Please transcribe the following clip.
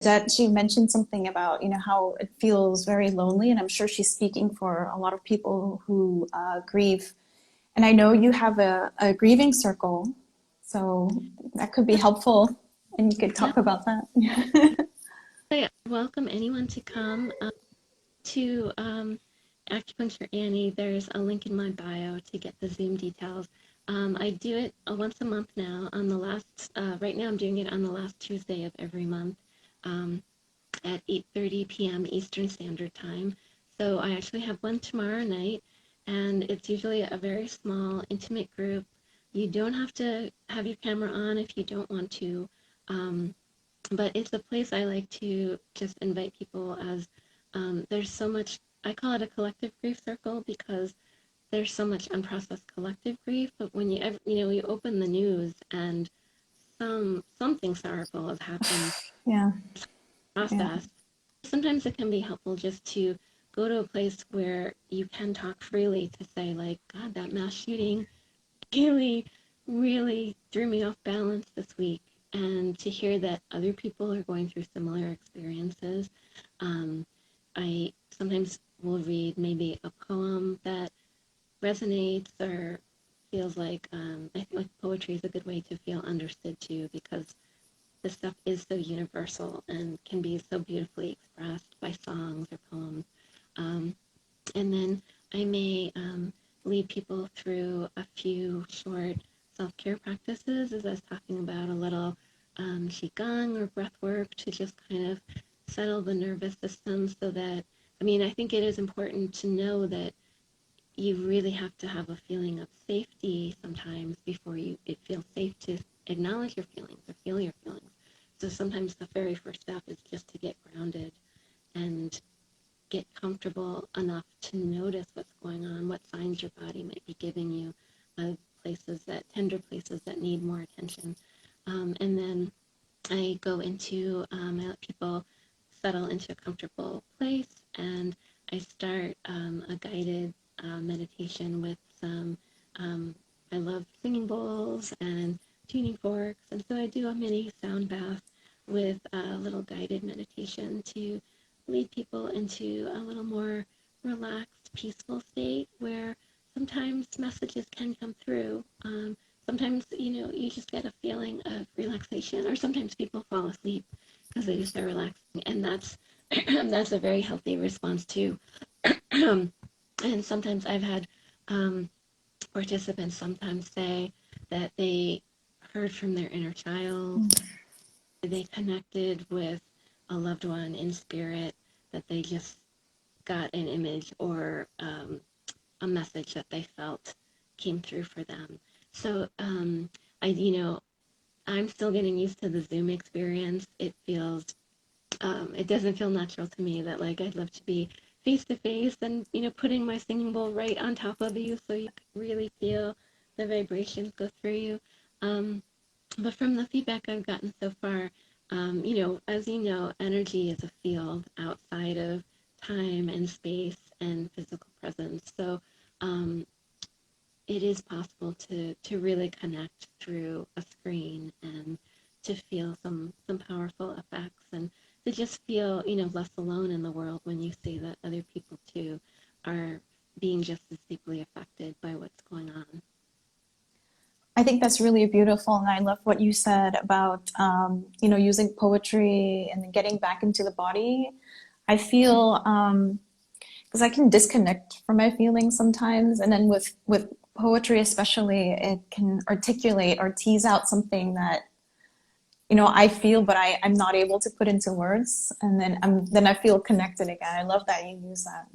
that she mentioned something about, how it feels very lonely, and I'm sure she's speaking for a lot of people who grieve. And I know you have a grieving circle, so that could be helpful, and you could Yeah, talk about that. I welcome anyone to come to Acupuncture Annie. There's a link in my bio to get the Zoom details. I do it once a month now. On the last, right now, I'm doing it on the last Tuesday of every month um, at 8:30 p.m. Eastern Standard Time. So I actually have one tomorrow night, and it's usually a very small, intimate group. You don't have to have your camera on if you don't want to. Um, but it's a place I like to just invite people as there's so much, I call it a collective grief circle because there's so much unprocessed collective grief. But when you open the news and something sorrowful has happened, Yeah, yeah, process, sometimes it can be helpful just to go to a place where you can talk freely to say like, God, that mass shooting really, really threw me off balance this week. And to hear that other people are going through similar experiences, um, I sometimes will read maybe a poem that resonates or feels like I think like poetry is a good way to feel understood too, because this stuff is so universal and can be so beautifully expressed by songs or poems. Um, and then I may lead people through a few short self-care practices, as I was talking about, a little qigong or breath work to just kind of settle the nervous system so that, I mean, I think it is important to know that you really have to have a feeling of safety sometimes before it feels safe to acknowledge your feelings or feel your feelings. So sometimes the very first step is just to get grounded and get comfortable enough to notice what's going on, what signs your body might be giving you, tender places that need more attention. And then I go into, I let people settle into a comfortable place, and I start a guided meditation with some, um, I love singing bowls and tuning forks, and so I do a mini sound bath with a little guided meditation to lead people into a little more relaxed, peaceful state where sometimes messages can come through. Sometimes, you just get a feeling of relaxation, or sometimes people fall asleep because they just are relaxing, and that's that's a very healthy response too. And sometimes I've had um, participants sometimes say that they heard from their inner child, they connected with a loved one in spirit, that they just got an image or a message that they felt came through for them. So I'm still getting used to the Zoom experience. It doesn't feel natural to me that like I'd love to be face to face and putting my singing bowl right on top of you so you really feel the vibrations go through you. Um, but from the feedback I've gotten so far, as you know, energy is a field outside of time and space and physical presence. So um, it is possible to really connect through a screen and to feel some powerful effects and to just feel less alone in the world when you see that other people too are being just as deeply affected by what's going on. I think that's really beautiful, and I love what you said about using poetry and then getting back into the body. I feel because I can disconnect from my feelings sometimes, and then with poetry especially, it can articulate or tease out something that I feel, but I'm not able to put into words, and then I feel connected again. I love that you use that.